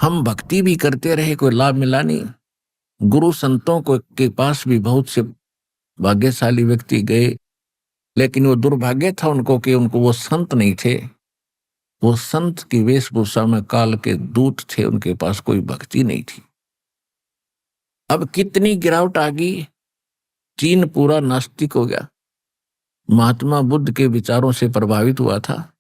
हम भक्ति भी करते रहे, कोई लाभ मिला नहीं। गुरु संतों को के पास भी बहुत से भाग्यशाली व्यक्ति गए, लेकिन वो दुर्भाग्य था उनको कि उनको वो संत नहीं थे। वो संत की वेशभूषा में काल के दूत थे, उनके पास कोई भक्ति नहीं थी। अब कितनी गिरावट आ गई, चीन पूरा नास्तिक हो गया। महात्मा बुद्ध के विचारों से प्रभावित हुआ था,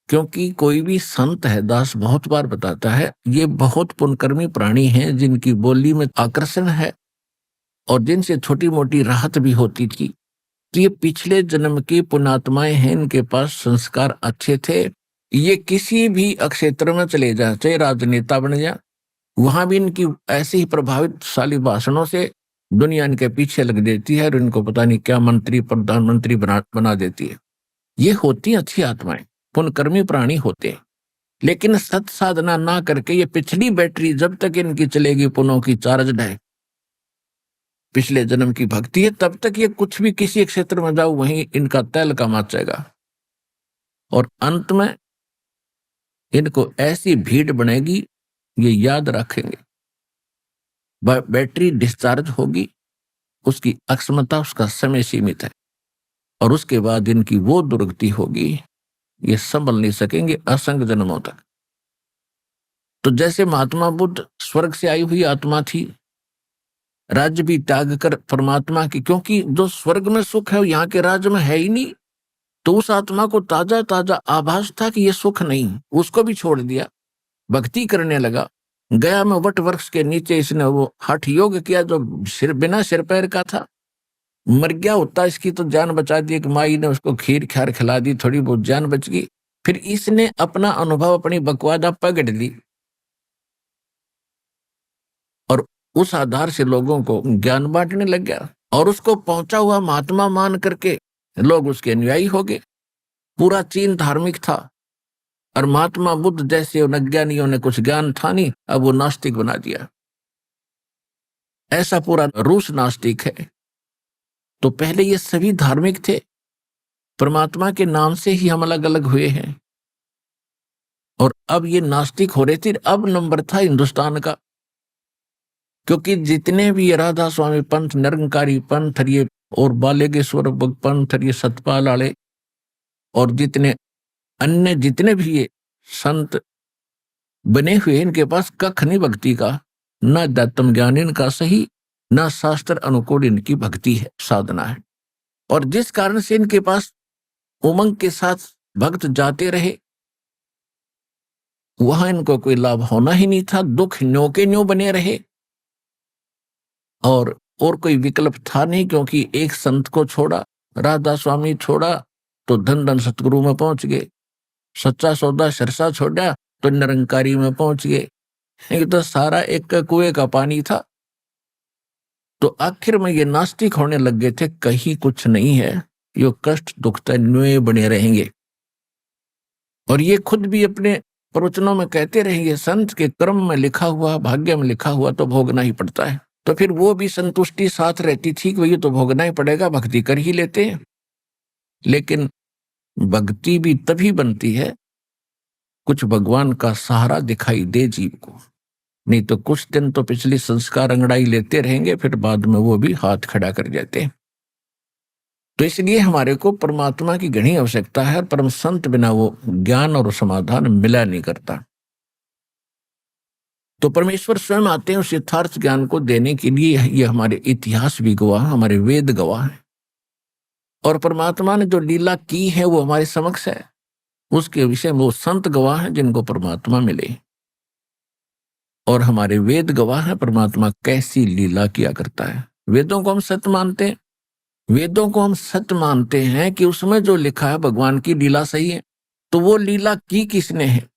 क्योंकि कोई भी संत है, दास बहुत बार बताता है, ये बहुत पुण्यकर्मी प्राणी हैं जिनकी बोली में आकर्षण है और जिनसे छोटी मोटी राहत भी होती थी। तो ये पिछले जन्म की पुण्यात्माएं हैं, इनके पास संस्कार अच्छे थे। ये किसी भी क्षेत्र में चले जाए, चाहे राजनेता बन जाए, वहां भी इनकी ऐसे ही प्रभावितशाली भाषणों से दुनिया इनके पीछे लग देती है और इनको पता नहीं क्या मंत्री प्रधानमंत्री बना देती है। ये होती अच्छी आत्माएं, पुण्यकर्मी प्राणी होते, लेकिन सत साधना ना करके ये पिछली बैटरी जब तक इनकी चलेगी, पुनों की चार्ज है, पिछले जन्म की भक्ति है, तब तक ये कुछ भी किसी क्षेत्र में जाओ वहीं इनका तैल का मचेगा। और अंत में इनको ऐसी भीड़ बनेगी, ये याद रखेंगे। बैटरी डिस्चार्ज होगी, उसकी अक्षमता, उसका समय सीमित है, और उसके बाद इनकी वो दुर्गति होगी, ये संभल नहीं सकेंगे असंख्य जन्मों तक। तो जैसे महात्मा बुद्ध स्वर्ग से आई हुई आत्मा थी, राज्य भी त्याग कर परमात्मा की, क्योंकि जो स्वर्ग में सुख है यहाँ के राज्य में है ही नहीं, तो उस आत्मा को ताजा ताजा आभास था कि ये सुख नहीं, उसको भी छोड़ दिया, भक्ति करने लगा। गया में वट वृक्ष के नीचे इसने वो हठ योग किया, जो बिना सिर पैर का था, मर गया होता इसकी तो जान बचा दी, कि माई ने उसको खीर खार खिला दी, थोड़ी बहुत जान बच गई। फिर इसने अपना अनुभव, अपनी बकवादा पकड़ ली और उस आधार से लोगों को ज्ञान बांटने लग गया, और उसको पहुंचा हुआ महात्मा मान करके लोग उसके अनुयायी हो गए। पूरा चीन धार्मिक था, और महात्मा बुद्ध जैसे अज्ञानियों ने कुछ ज्ञान था नहीं, अब वो नास्तिक बना दिया। ऐसा पूरा रूस नास्तिक है। तो पहले ये सभी धार्मिक थे, परमात्मा के नाम से ही हम अलग अलग हुए हैं, और अब ये नास्तिक हो रहे थे। अब नंबर था हिंदुस्तान का, क्योंकि जितने भी ये राधा स्वामी पंथ, निरंकारी पंथ, ये और बालेगेश्वर पंथ, ये सतपाल आले, और जितने अन्य जितने भी ये संत बने हुए, इनके पास कख नहीं भक्ति का, न अध्यात्म ज्ञान इनका सही, न शास्त्र अनुकूल इनकी भक्ति है, साधना है। और जिस कारण से इनके पास उमंग के साथ भक्त जाते रहे, वहां इनको कोई लाभ होना ही नहीं था, दुख न्यो के न्यो बने रहे, और कोई विकल्प था नहीं, क्योंकि एक संत को छोड़ा, राधा स्वामी छोड़ा तो धन धन सतगुरु में पहुंच गए, सच्चा सौदा सरसा छोड़ा तो निरंकारी में पहुंच गए। ये तो सारा एक कुएं का पानी था। तो आखिर में ये नास्तिक होने लग गए थे, कहीं कुछ नहीं है, ये कष्ट दुखता न्योय बने रहेंगे। और ये खुद भी अपने प्रवचनों में कहते रहेंगे, संत के कर्म में लिखा हुआ, भाग्य में लिखा हुआ तो भोगना ही पड़ता है। तो फिर वो भी संतुष्टि साथ रहती थी कि ये तो भोगना ही पड़ेगा, भक्ति कर ही लेते हैं। लेकिन भक्ति भी तभी बनती है कुछ भगवान का सहारा दिखाई दे जीव को, नहीं तो कुछ दिन तो पिछली संस्कार अंगड़ाई लेते रहेंगे, फिर बाद में वो भी हाथ खड़ा कर जाते हैं। तो इसलिए हमारे को परमात्मा की घनी आवश्यकता है, और परम संत बिना वो ज्ञान और समाधान मिला नहीं करता। तो परमेश्वर स्वयं आते हैं उस यथार्थ ज्ञान को देने के लिए। ये हमारे इतिहास भी गवाह, हमारे वेद गवाह है, और परमात्मा ने जो लीला की है वो हमारे समक्ष है, उसके विषय में वो संत गवाह हैं जिनको परमात्मा मिले, और हमारे वेद गवाह हैं परमात्मा कैसी लीला किया करता है। वेदों को हम सत्य मानते हैं, वेदों को हम सत्य मानते हैं कि उसमें जो लिखा है भगवान की लीला सही है। तो वो लीला की किसने है?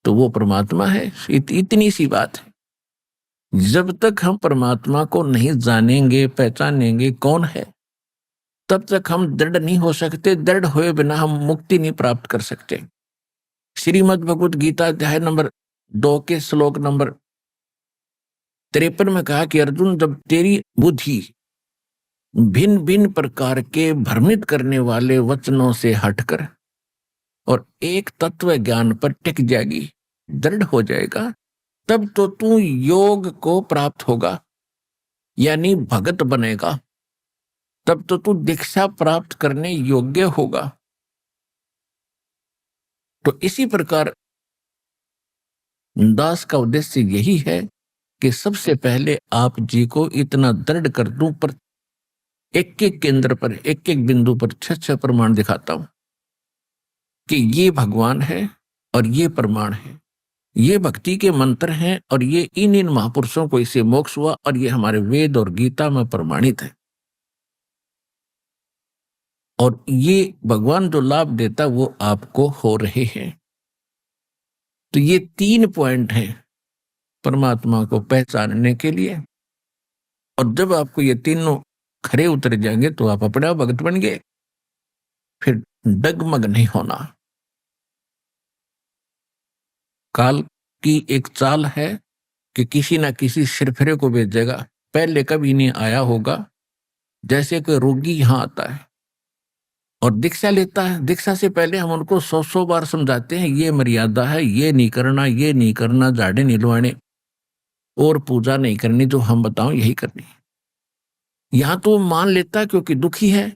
तो वो परमात्मा है। इतनी सी बात है। जब तक हम परमात्मा को नहीं जानेंगे, पहचानेंगे कौन है, तब तक हम दृढ़ नहीं हो सकते। दृढ़ हुए बिना हम मुक्ति नहीं प्राप्त कर सकते। श्रीमद् भगवत गीता अध्याय नंबर 2 के श्लोक नंबर 53 में कहा कि अर्जुन, जब तेरी बुद्धि भिन्न भिन्न प्रकार के भ्रमित करने वाले वचनों से हटकर और एक तत्व ज्ञान पर टिक जाएगी, दृढ़ हो जाएगा, तब तो तू योग को प्राप्त होगा, यानी भगत बनेगा, तब तो तू दीक्षा प्राप्त करने योग्य होगा। तो इसी प्रकार दास का उद्देश्य यही है कि सबसे पहले आप जी को इतना दृढ़ कर दूं, पर एक एक केंद्र पर, एक एक बिंदु पर छह छह प्रमाण दिखाता हूं कि ये भगवान है और ये प्रमाण है, ये भक्ति के मंत्र हैं और ये इन इन महापुरुषों को इसे मोक्ष हुआ और ये हमारे वेद और गीता में प्रमाणित है। और ये भगवान जो लाभ देता वो आपको हो रहे हैं। तो ये 3 पॉइंट हैं परमात्मा को पहचानने के लिए। और जब आपको ये तीनों खरे उतर जाएंगे तो आप अपने आप भगत बन गए, फिर डगमग नहीं होना। काल की एक चाल है कि किसी ना किसी सिरफिरे को भेजेगा, पहले कभी नहीं आया होगा। जैसे कोई रोगी यहां आता है और दीक्षा लेता है, दीक्षा से पहले हम उनको 100 बार समझाते हैं ये मर्यादा है, ये नहीं करना, ये नहीं करना, झाड़े नहीं लुआने और पूजा नहीं करनी, जो हम बताओ यही करनी। यहां तो मान लेता है क्योंकि दुखी है,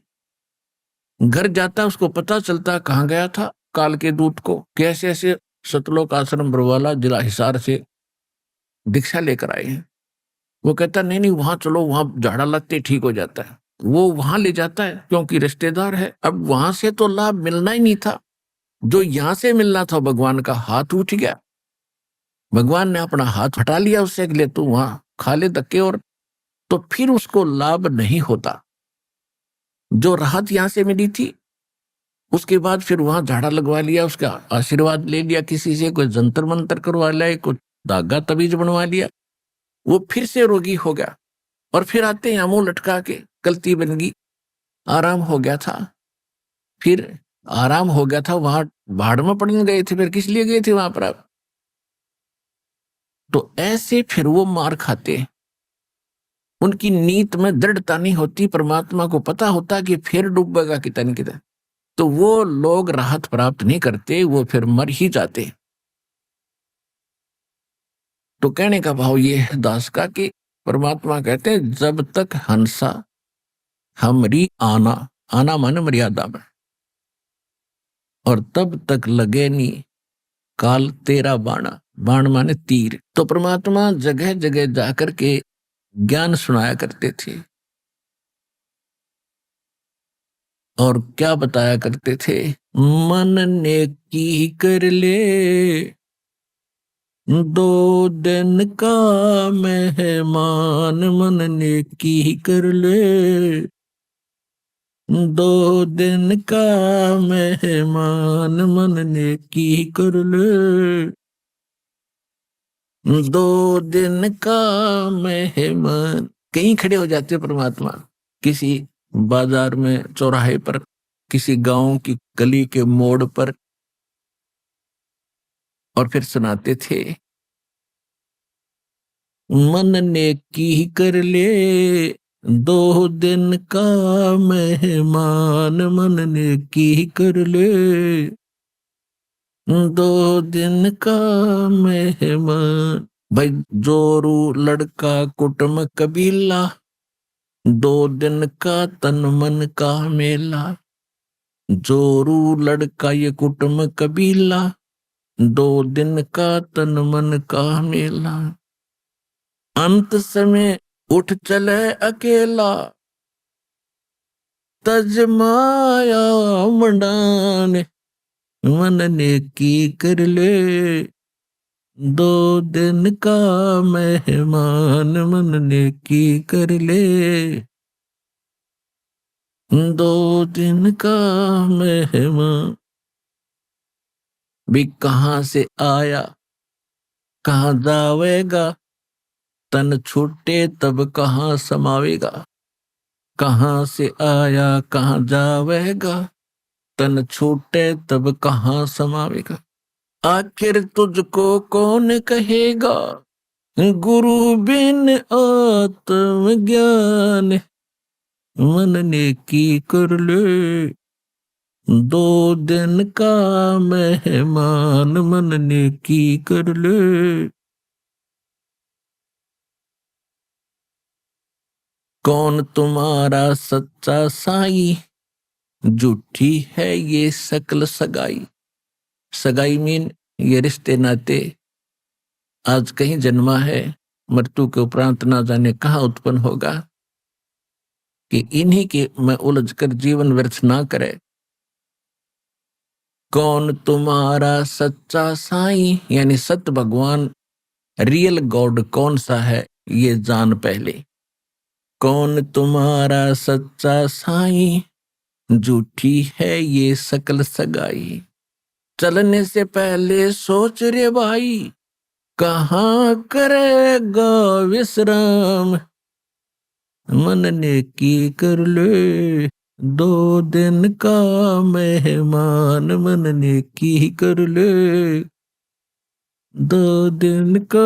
घर जाता है उसको पता चलता कहां गया था काल के दूत को, कैसे ऐसे सतलोक आश्रम बरवाला जिला हिसार से दीक्षा लेकर आए हैं। वो कहता नहीं नहीं वहां चलो, वहां झाड़ा लगते ठीक हो जाता है। वो वहां ले जाता है क्योंकि रिश्तेदार है। अब वहां से तो लाभ मिलना ही नहीं था, जो यहां से मिलना था भगवान का हाथ उठ गया। भगवान ने अपना हाथ हटा लिया उससे कि ले तू वहां खा ले धक्के, और तो फिर उसको लाभ नहीं होता। जो राहत यहां से मिली थी उसके बाद फिर वहां झाड़ा लगवा लिया, उसका आशीर्वाद ले लिया किसी से, कोई जंतर मंतर करवा लिया, कोई धागा तबीज बनवा लिया, वो फिर से रोगी हो गया। और फिर आते हैं मुंह लटका के, गलती बन गई, आराम हो गया था। फिर आराम हो गया था, वहां भाड़ में पड़ने गए थे, फिर किस लिए गए थे वहां पर आप? तो ऐसे फिर वो मार खाते, उनकी नीत में दृढ़ता नहीं होती। परमात्मा को पता होता कि फिर डूबेगा कितन कितन, तो वो लोग राहत प्राप्त नहीं करते, वो फिर मर ही जाते। तो कहने का भाव ये है दास का कि परमात्मा कहते हैं जब तक हंसा हमरी आना, आना माने मर्यादा में, और तब तक लगे नी काल तेरा बाणा, बाण माने तीर। तो परमात्मा जगह जगह जाकर के ज्ञान सुनाया करते थे और क्या बताया करते थे, मन ने की कर ले 2 दिन का मेहमान, मन ने की कर ले 2 दिन का मेहमान, मन ने की कर ले 2 दिन का मेहमान। कहीं खड़े हो जाते हो परमात्मा, किसी बाजार में, चौराहे पर, किसी गांव की गली के मोड़ पर, और फिर सुनाते थे मन ने की कर ले 2 दिन का मेहमान, मन ने की कर ले 2 दिन का मेहमान। भाई जोरू लड़का कुटुंब कबीला, 2 दिन का तन मन का मेला। जोरू लड़का ये कुटुंब कबीला, 2 दिन का तन मन का मेला। अंत समय उठ चले अकेला, तज माया मंडाने, मन ने की कर ले 2 दिन का मेहमान, मन ने की कर ले 2 दिन का मेहमान। भी कहां से आया कहां जावेगा, तन छूटे तब कहां समावेगा। कहां से आया कहां जावेगा, तन छूटे तब कहां समावेगा। आखिर तुझको कौन कहेगा, गुरु बिन आत्मज्ञान, मन ने की कर ले दो दिन का मेहमान मन नेकी कर ले। कौन तुम्हारा सच्चा साई, झूठी है ये शकल सगाई। सगाई मीन ये रिश्ते नाते आज कहीं जन्मा है, मृत्यु के उपरांत ना जाने कहाँ उत्पन्न होगा, कि इन्हीं के में उलझकर जीवन व्यर्थ ना करे। कौन तुम्हारा सच्चा साईं, यानी सत्य भगवान रियल गॉड कौन सा है ये जान पहले। कौन तुम्हारा सच्चा साईं, झूठी है ये शकल सगाई। चलने से पहले सोच रे भाई, कहाँ करेगा विश्राम। मन ने की कर ले, दो दिन का मेहमान मन ने की कर ले। दो दिन का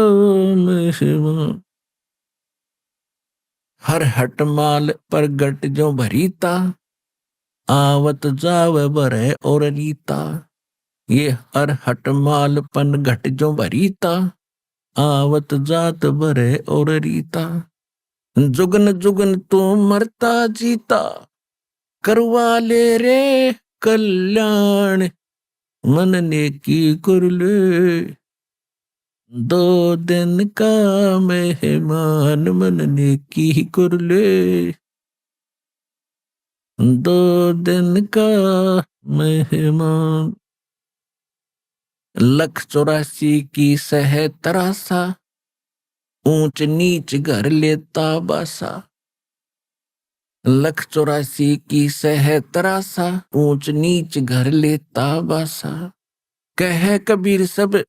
मेहमान। हर हट माल पर गट जो भरीता, आवत जाव भरे और रीता। ये हर हट माल पन घट जो भरीता, आवत जात भरे और रीता। जुगन जुगन तू मरता जीता, करवा ले रे कल्याण। मन ने की कर ले, दो दिन का मेहमान मन ने की कर ले। दो दिन का मेहमान। 184 की सह तरासा, ऊंच नीच घर लेता बासा। 184 की सह तरासा, ऊंच नीच घर लेता बासा। कह कबीर सब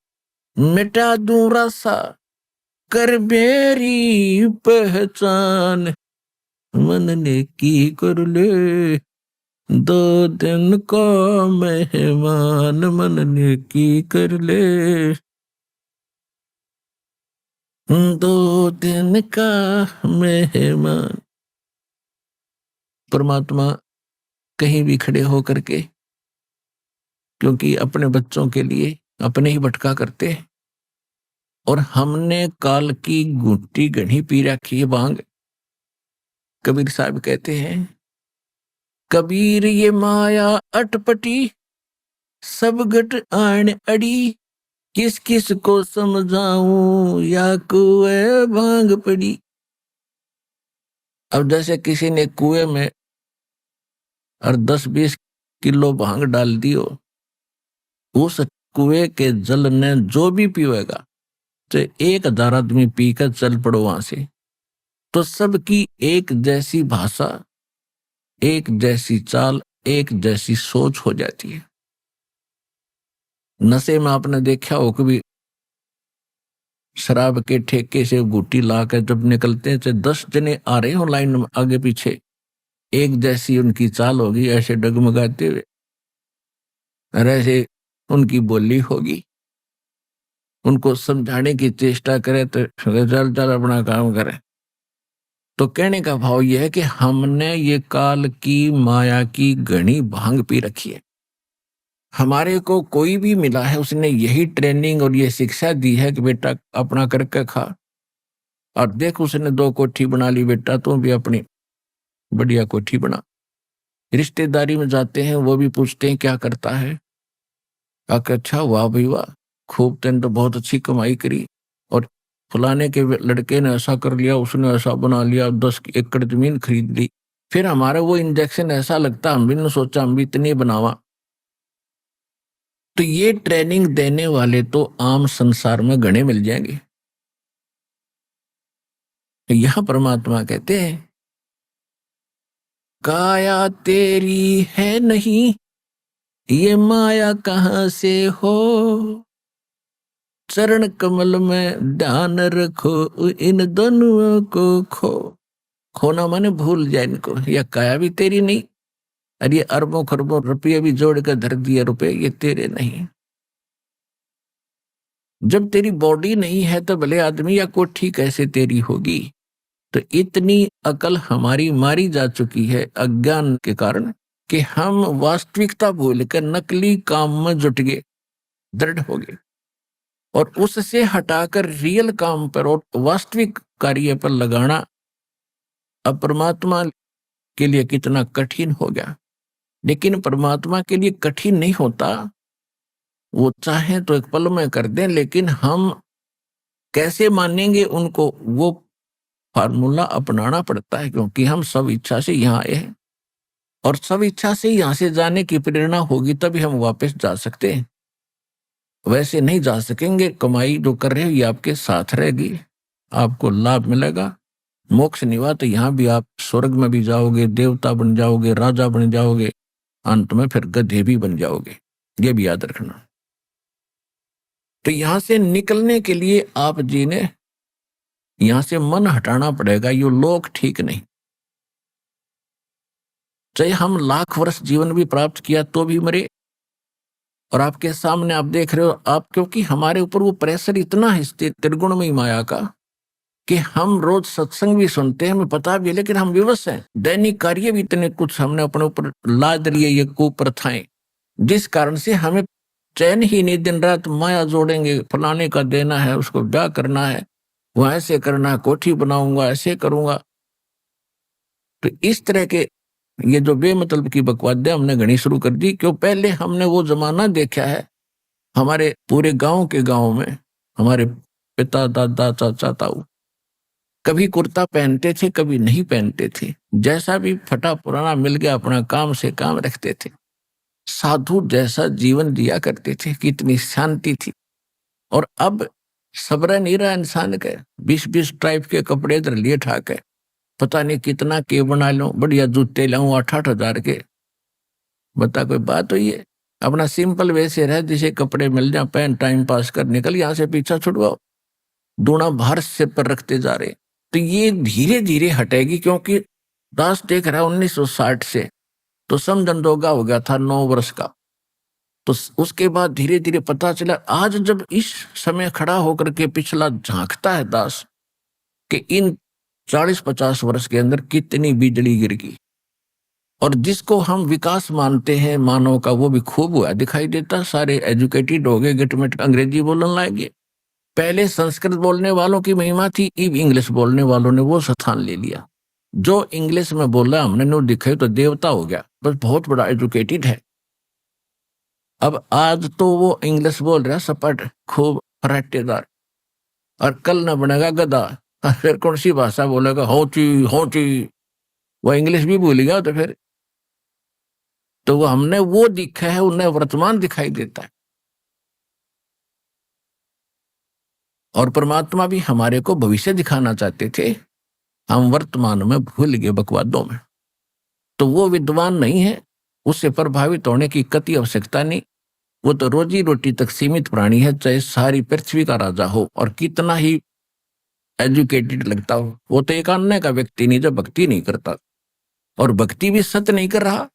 मिटा दूं रासा, कर मेरी पहचान। मन ने की कर ले, दो दिन का मेहमान मन ने की कर ले। दो दिन का मेहमान। परमात्मा कहीं भी खड़े होकर के, क्योंकि अपने बच्चों के लिए अपने ही भटका करते हैं, और हमने काल की घुट्टी गढ़ी पी रखी है भांग। कबीर साहब कहते हैं, कबीर ये माया अटपटी, सब घट आन अड़ी। किस किस को समझाऊं या कुएं भांग पड़ी। अब जैसे किसी ने कुएं में और 10-20 किलो भांग डाल दियो, उस कुएं के जल ने जो भी पीवेगा, तो 1000 आदमी पीकर चल पड़ो वहां से, तो सबकी एक जैसी भाषा, एक जैसी चाल, एक जैसी सोच हो जाती है। नशे में आपने देखा हो कभी, शराब के ठेके से घुट्टी लाकर जब निकलते हैं, चाहे 10 जने आ रहे हो लाइन में आगे पीछे, एक जैसी उनकी चाल होगी, ऐसे डगमगाते हुए, और ऐसे उनकी बोली होगी। उनको समझाने की चेष्टा करे तो चल चल अपना काम करे। तो कहने का भाव यह है कि हमने ये काल की माया की घनी भांग पी रखी है। हमारे को कोई भी मिला है, उसने यही ट्रेनिंग और ये शिक्षा दी है कि बेटा अपना करके खा, और देख उसने 2 कोठी बना ली, बेटा तू भी अपनी बढ़िया कोठी बना। रिश्तेदारी में जाते हैं, वो भी पूछते हैं क्या करता है। अच्छा, वाह भाई वाह, खूब, तेन तो बहुत अच्छी कमाई करी, और फलाने के लड़के ने ऐसा कर लिया, उसने ऐसा बना लिया, 10 एकड़ जमीन खरीद ली। फिर हमारा वो इंजेक्शन ऐसा लगता, हम भी ने सोचा हम भी इतनी बनावा। तो ये ट्रेनिंग देने वाले तो आम संसार में घने मिल जाएंगे। तो यहां परमात्मा कहते हैं, काया तेरी है नहीं, ये माया कहां से हो। चरण कमल में ध्यान रखो, इन दोनों को खो। खोना माने भूल जाए इनको। यह काया भी तेरी नहीं, और ये अरबों खरबों रुपये भी जोड़ कर धर दिए रुपये, ये तेरे नहीं। जब तेरी बॉडी नहीं है तो भले आदमी या कोठी कैसे तेरी होगी। तो इतनी अकल हमारी मारी जा चुकी है अज्ञान के कारण। कि हम वास्तविकता भूल कर नकली काम में जुट गए, दृढ़ हो गए, और उससे हटाकर रियल काम पर और वास्तविक कार्य पर लगाना अब परमात्मा के लिए कितना कठिन हो गया। लेकिन परमात्मा के लिए कठिन नहीं होता, वो चाहे तो एक पल में कर दें, लेकिन हम कैसे मानेंगे उनको, वो फार्मूला अपनाना पड़ता है, क्योंकि हम सब इच्छा से यहाँ आए हैं और सब इच्छा से यहाँ से जाने की प्रेरणा होगी तभी हम वापस जा सकते हैं। वैसे नहीं जा सकेंगे। कमाई जो कर रहे हो ये आपके साथ रहेगी, आपको लाभ मिलेगा। मोक्ष निवा तो यहाँ भी आप स्वर्ग में भी जाओगे, देवता बन जाओगे, राजा बन जाओगे, अंत में फिर गधे भी बन जाओगे, ये भी याद रखना। तो यहां से निकलने के लिए आप जी ने यहां से मन हटाना पड़ेगा। ये लोग ठीक नहीं, चाहे हम लाख वर्ष जीवन भी प्राप्त किया तो भी मरे। और आपके सामने आप देख रहे हो, आप क्योंकि हमारे ऊपर वो प्रेशर इतना है त्रिगुणमयी माया का कि हम रोज सत्संग भी सुनते हैं, हमें पता भी है, लेकिन हम विवश हैं। दैनिक कार्य भी इतने कुछ हमने अपने ऊपर लाद लिए, ये कुप्रथाएं, जिस कारण से हमें चैन ही नहीं। दिन रात माया जोड़ेंगे, फलाने का देना है, उसको ब्याह करना है, वो ऐसे करना है, कोठी बनाऊंगा, ऐसे करूंगा। तो इस तरह के ये जो बेमतलब की बकवादे हमने घनी शुरू कर दी, क्यों पहले हमने वो जमाना देखा है। हमारे पूरे गांव के गांव में हमारे पिता, दादा, चाचा, ताऊ कभी कुर्ता पहनते थे, कभी नहीं पहनते थे, जैसा भी फटा पुराना मिल गया अपना काम से काम रखते थे, साधु जैसा जीवन जिया करते थे, कितनी शांति थी। और अब सब्र नहीं रहा इंसान के, 20-20 टाइप के कपड़े इधर लिए ठाक है, पता नहीं कितना के बना लो, बढ़िया जूते लाऊं 8-8 हजार के। बता कोई बात हुई है? अपना सिंपल वैसे रहे, जिसे कपड़े मिल जाए पहन, टाइम पास कर, निकल यहाँ से, पीछा छुड़वाओ, दूना भार सिर पर रखते जा रहे। तो ये धीरे धीरे हटेगी, क्योंकि दास देख रहा है 1960 से तो समझंदोगा हो गया था 9 वर्ष का। तो उसके बाद धीरे धीरे पता चला, आज जब इस समय खड़ा होकर के पिछला झांकता है दास कि इन 40-50 वर्ष के अंदर कितनी बिजली गिर गई, और जिसको हम विकास मानते हैं मानव का, वो भी खूब हुआ दिखाई देता। सारे एजुकेटेड हो गए, गिटमिट अंग्रेजी बोलने लगे। पहले संस्कृत बोलने वालों की महिमा थी, अब इंग्लिश बोलने वालों ने वो स्थान ले लिया। जो इंग्लिश में बोला हमने नो दिखाई तो देवता हो गया, बस बहुत बड़ा एजुकेटेड है। अब आज तो वो इंग्लिश बोल रहा सपट, खूब फराटेदार, और कल न बनेगा गधा, फिर कौन सी भाषा बोलेगा, होची होची, वो इंग्लिश भी भूल गया। तो वो हमने वो दिखा है, उन्हें वर्तमान दिखाई देता है। और परमात्मा भी हमारे को भविष्य दिखाना चाहते थे, हम वर्तमान में भूल गए बकवादों में। तो वो विद्वान नहीं है, उससे प्रभावित होने की कति आवश्यकता नहीं। वो तो रोजी रोटी तक सीमित प्राणी है, चाहे सारी पृथ्वी का राजा हो और कितना ही एजुकेटेड लगता हो। वो तो एक अन्य का व्यक्ति नहीं जो भक्ति नहीं करता, और भक्ति भी सत्य नहीं कर रहा।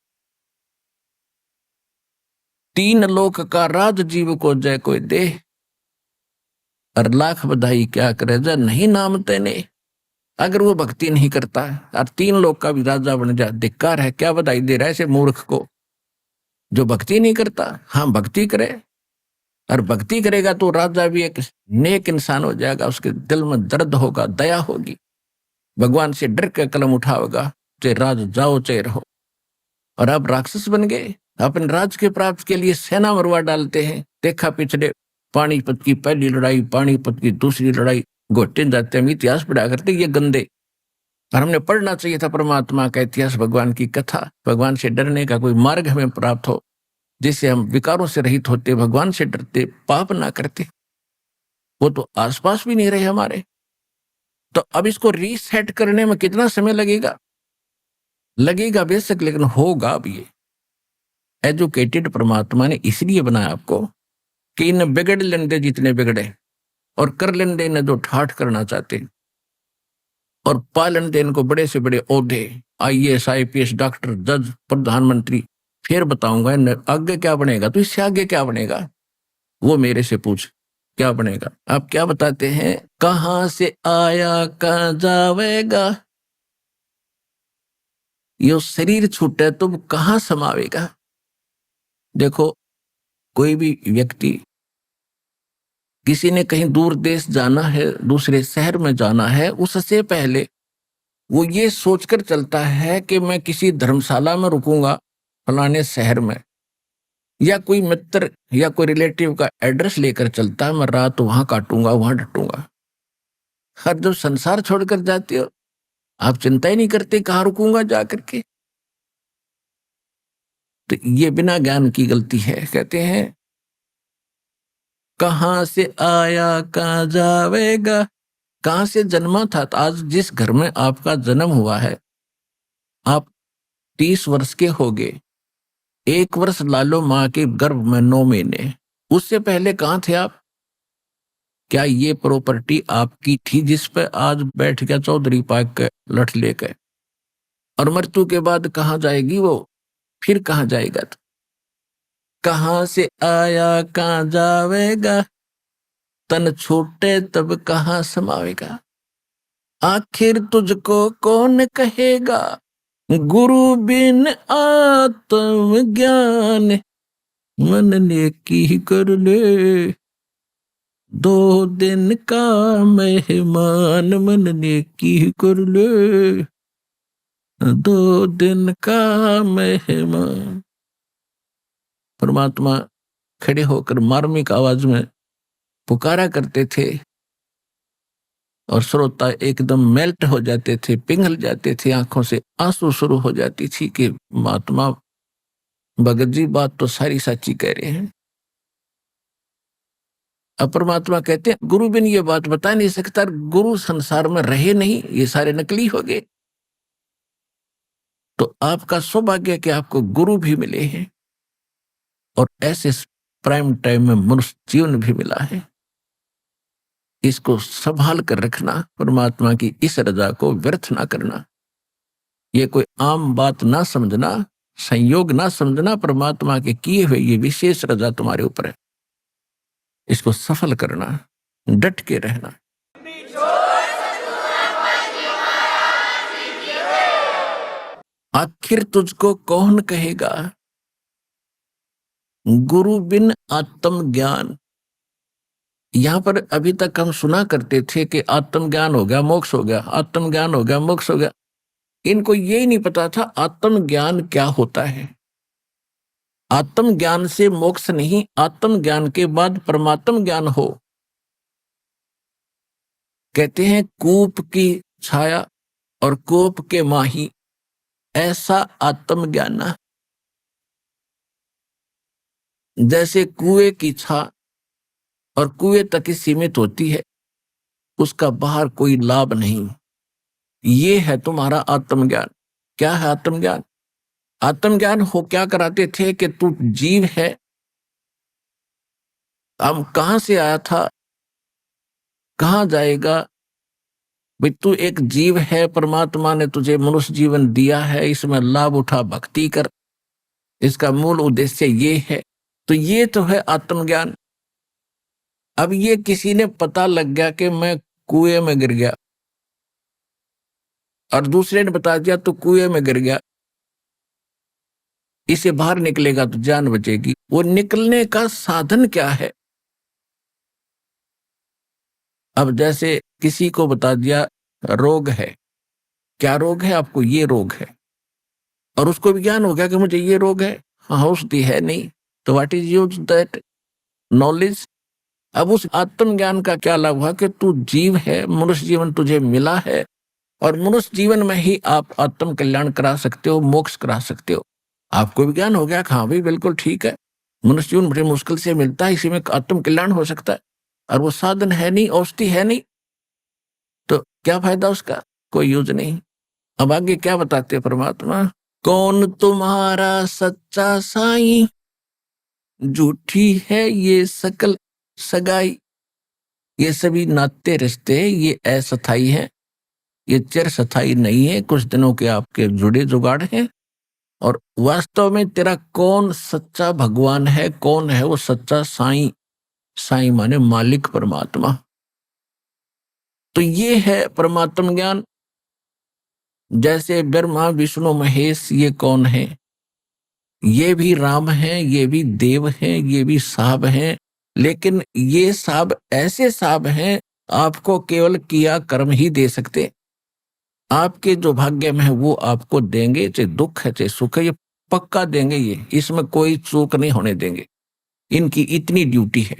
3 लोक का राज जीव को जय कोई दे, और लाख बधाई क्या करे जय नहीं नाम तेने। अगर वो भक्ति नहीं करता और 3 लोक का भी राजा बन जाए, धिक्कार है। क्या बधाई दे रहा है ऐसे मूर्ख को जो भक्ति नहीं करता। हाँ, भक्ति करे, और भक्ति करेगा तो राजा भी एक नेक इंसान हो जाएगा, उसके दिल में दर्द होगा, दया होगी, भगवान से डर के कलम उठाओगा, चाहे राज जाओ चाहे रहो। और अब राक्षस बन गए, अपने राज के प्राप्त के लिए सेना मरवा डालते हैं। देखा पिछले पानीपत की पहली लड़ाई, पानीपत की दूसरी लड़ाई, घोटे जाते हम इतिहास पढ़ा करते ये गंदे। और हमने पढ़ना चाहिए था परमात्मा का इतिहास, भगवान की कथा। भगवान से डरने का कोई मार्ग हमें प्राप्त हो, जिससे हम विकारों से रहित होते, भगवान से डरते, पाप ना करते। वो तो आसपास भी नहीं रहे हमारे। तो अब इसको रीसेट करने में कितना समय लगेगा? लगेगा बेशक, लेकिन होगा अब। ये एजुकेटेड परमात्मा ने इसलिए बनाया आपको कि इन बिगड़ लेंदे जितने बिगड़े, और कर लेंदे इन्हें जो ठाठ करना चाहते, और पा लेंदे इनको बड़े से बड़े ओहदे, IAS, IPS, डॉक्टर, जज, प्रधानमंत्री। फिर बताऊंगा आगे क्या बनेगा, तो इससे आगे क्या बनेगा वो मेरे से पूछ, क्या बनेगा? आप क्या बताते हैं? कहां से आया कहां जावेगा, ये शरीर छूटे तो वो कहाँ समावेगा। देखो, कोई भी व्यक्ति, किसी ने कहीं दूर देश जाना है, दूसरे शहर में जाना है, उससे पहले वो ये सोचकर चलता है कि मैं किसी धर्मशाला में रुकूंगा फलाने शहर में, या कोई मित्र या कोई रिलेटिव का एड्रेस लेकर चलता है, मैं रात वहां काटूंगा, वहां डटूंगा। हर जब संसार छोड़कर जाते हो, आप चिंता ही नहीं करते कहाँ रुकूंगा जाकर के। तो ये बिना ज्ञान की गलती है। कहते हैं कहाँ से आया कहाँ जावेगा, कहाँ से जन्मा था। तो आज जिस घर में आपका जन्म हुआ है, आप 30 वर्ष के हो गए, 1 वर्ष लालो माँ के गर्भ में 9 महीने, उससे पहले कहाँ थे आप। क्या ये प्रॉपर्टी आपकी थी जिस पे आज बैठ गया चौधरी पाक के लठ लेकर। और मृत्यु के बाद कहाँ जाएगी वो, फिर कहाँ जाएगा। तो कहाँ से आया कहाँ जावेगा, तन छूटे तब कहाँ समावेगा। आखिर तुझको कौन कहेगा, गुरु बिन आत्म ज्ञान, मन ने की कर ले 2 दिन का मेहमान, मन ने की कर ले 2 दिन का मेहमान। परमात्मा खड़े होकर मार्मिक आवाज में पुकारा करते थे और श्रोता एकदम मेल्ट हो जाते थे, पिघल जाते थे, आंखों से आंसू शुरू हो जाती थी कि महात्मा भगत जी बात तो सारी सच्ची कह रहे हैं। अब परमात्मा कहते हैं गुरु बिन ये बात बता नहीं सकता, गुरु संसार में रहे नहीं, ये सारे नकली हो गए। तो आपका सौभाग्य कि आपको गुरु भी मिले हैं और ऐसे प्राइम टाइम में मनुष्य जीवन भी मिला है। इसको संभाल कर रखना, परमात्मा की इस रजा को व्यर्थ ना करना। ये कोई आम बात ना समझना, संयोग ना समझना, परमात्मा के किए हुए ये विशेष रजा तुम्हारे ऊपर है। इसको सफल करना, डट के रहना। आखिर तुझको कौन कहेगा, गुरु बिन आत्म ज्ञान। यहां पर अभी तक हम सुना करते थे कि आत्मज्ञान हो गया मोक्ष हो गया, आत्मज्ञान हो गया मोक्ष हो गया। इनको यही नहीं पता था आत्मज्ञान क्या होता है। आत्मज्ञान से मोक्ष नहीं, आत्मज्ञान के बाद परमात्म ज्ञान हो। कहते हैं कूप की छाया और कोप के माही, ऐसा आत्मज्ञान। जैसे कुएं की छा और कुएं तक ही सीमित होती है, उसका बाहर कोई लाभ नहीं। ये है तुम्हारा आत्मज्ञान। क्या है आत्मज्ञान। आत्मज्ञान हो क्या कराते थे कि तू जीव है, हम कहां से आया था, कहां जाएगा। भाई तू एक जीव है, परमात्मा ने तुझे मनुष्य जीवन दिया है, इसमें लाभ उठा, भक्ति कर, इसका मूल उद्देश्य ये है। तो ये तो है आत्मज्ञान। अब ये किसी ने पता लग गया कि मैं कुएं में गिर गया और दूसरे ने बता दिया तो कुएं में गिर गया, इसे बाहर निकलेगा तो जान बचेगी। वो निकलने का साधन क्या है। अब जैसे किसी को बता दिया रोग है, क्या रोग है आपको, ये रोग है, और उसको भी ज्ञान हो गया कि मुझे ये रोग है, हाँ औषधि है नहीं, तो what is use that knowledge. अब उस आत्मज्ञान का क्या लाभ हुआ कि तू जीव है, मनुष्य जीवन तुझे मिला है और मनुष्य जीवन में ही आप आत्म कल्याण करा सकते हो, मोक्ष करा सकते हो। आपको भी ज्ञान हो गया, हाँ भाई बिल्कुल ठीक है, मनुष्य जीवन बड़े मुश्किल से मिलता है, इसी में आत्म कल्याण हो सकता है, और वो साधन है नहीं, औषधि है नहीं, तो क्या फायदा उसका, कोई यूज नहीं। अब आगे क्या बताते हैं परमात्मा, कौन तुम्हारा सच्चा साईं, झूठी है ये सकल सगाई। ये सभी नाते रिश्ते ये अस्थाई है, ये चिर स्थाई नहीं है, कुछ दिनों के आपके जुड़े जुगाड़ हैं। और वास्तव में तेरा कौन सच्चा भगवान है, कौन है वो सच्चा साईं। साईं माने मालिक परमात्मा। तो ये है परमात्म ज्ञान। जैसे ब्रह्मा विष्णु महेश ये कौन है? ये भी राम हैं, ये भी देव हैं, ये भी साहब हैं, लेकिन ये साहब ऐसे साहब हैं, आपको केवल किया कर्म ही दे सकते। आपके जो भाग्य में है वो आपको देंगे, चाहे दुख है चाहे सुख है, ये पक्का देंगे, ये इसमें कोई चूक नहीं होने देंगे, इनकी इतनी ड्यूटी है।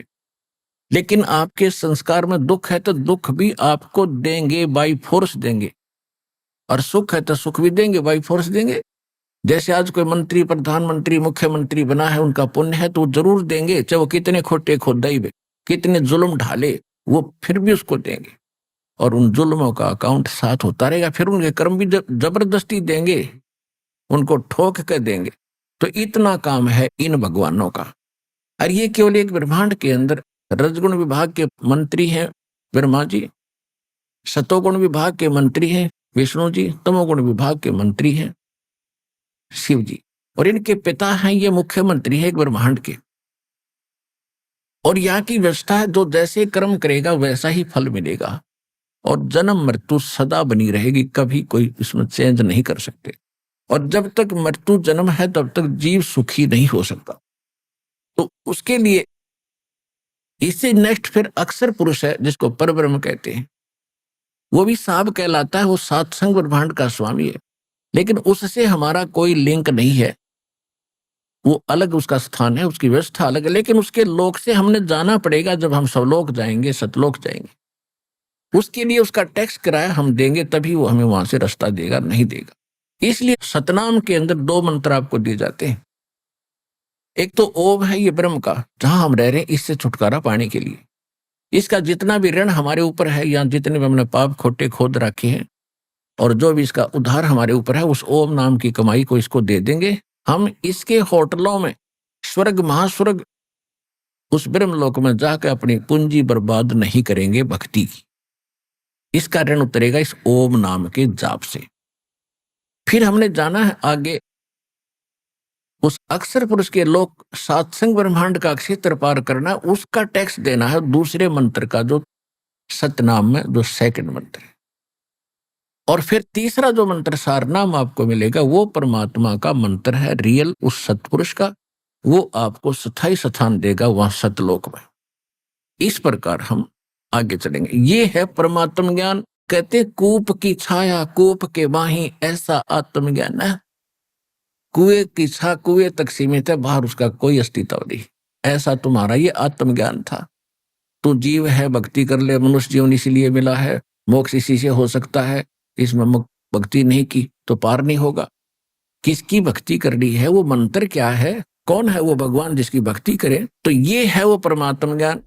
लेकिन आपके संस्कार में दुख है तो दुख भी आपको देंगे, बाई फोर्स देंगे, और सुख है तो सुख भी देंगे, बाई फोर्स देंगे। जैसे आज कोई मंत्री, प्रधानमंत्री, मुख्यमंत्री बना है, उनका पुण्य है तो वो जरूर देंगे, चाहे वो कितने खोटे खोदाई में कितने जुल्म ढाले, वो फिर भी उसको देंगे, और उन जुल्मों का अकाउंट साथ होता रहेगा। फिर उनके कर्म भी जबरदस्ती देंगे, उनको ठोक कर देंगे। तो इतना काम है इन भगवानों का। और ये केवल एक ब्रह्मांड के अंदर रजगुण विभाग के मंत्री हैं ब्रह्मा जी, सतोगुण विभाग के मंत्री हैं विष्णु जी, तमोगुण विभाग के मंत्री हैं शिव जी, और इनके पिता हैं ये मुख्यमंत्री है एक ब्रह्मांड के। और यहाँ की व्यवस्था है, जो जैसे कर्म करेगा वैसा ही फल मिलेगा, और जन्म मृत्यु सदा बनी रहेगी, कभी कोई इसमें चेंज नहीं कर सकते। और जब तक मृत्यु जन्म है तब तक जीव सुखी नहीं हो सकता। तो उसके लिए इससे नेक्स्ट फिर अक्षर पुरुष है, जिसको परब्रह्म कहते हैं, वो भी साहब कहलाता है, वो सातसंग ब्रह्मांड का स्वामी है, लेकिन उससे हमारा कोई लिंक नहीं है, वो अलग उसका स्थान है, उसकी व्यवस्था अलग है। लेकिन उसके लोक से हमने जाना पड़ेगा, जब हम सवलोक जाएंगे, सतलोक जाएंगे, उसके लिए उसका टैक्स किराया हम देंगे, तभी वो हमें वहां से रास्ता देगा, नहीं देगा। इसलिए सतनाम के अंदर 2 मंत्र आपको दिए जाते हैं। एक तो ओम है ये ब्रह्म का, जहां हम रह रहे हैं, इससे छुटकारा पाने के लिए, इसका जितना भी ऋण हमारे ऊपर है, या जितने भी हमने पाप खोटे खोद रखे हैं, और जो भी इसका उद्धार हमारे ऊपर है, उस ओम नाम की कमाई को इसको दे देंगे। हम इसके होटलों में स्वर्ग महास्वर्ग उस ब्रह्मलोक में जाकर अपनी पूंजी बर्बाद नहीं करेंगे भक्ति की। इसका ऋण उतरेगा इस ओम नाम के जाप से। फिर हमने जाना है आगे, उस अक्षर पुरुष के लोक सातसंग ब्रह्मांड का क्षेत्र पार करना, उसका टैक्स देना है दूसरे मंत्र का, जो सतनाम में जो सेकंड मंत्र है। और फिर तीसरा जो मंत्र सारनाम आपको मिलेगा, वो परमात्मा का मंत्र है, रियल उस सतपुरुष का, वो आपको स्थायी स्थान देगा वहां सतलोक में। इस प्रकार हम आगे चलेंगे। ये है परमात्म ज्ञान। कहते कूप की छाया कूप के बाही, ऐसा आत्मज्ञान है। कुएं की छा कुएं तक सीमित है, बाहर उसका कोई अस्तित्व नहीं। ऐसा तुम्हारा ये आत्मज्ञान था। तू जीव है, भक्ति कर ले, मनुष्य जीवन इसीलिए मिला है, मोक्ष इसी से हो सकता है, इसमें भक्ति नहीं की तो पार नहीं होगा। किसकी भक्ति करनी है, वो मंत्र क्या है, कौन है वो भगवान जिसकी भक्ति करे, तो ये है वो परमात्म ज्ञान।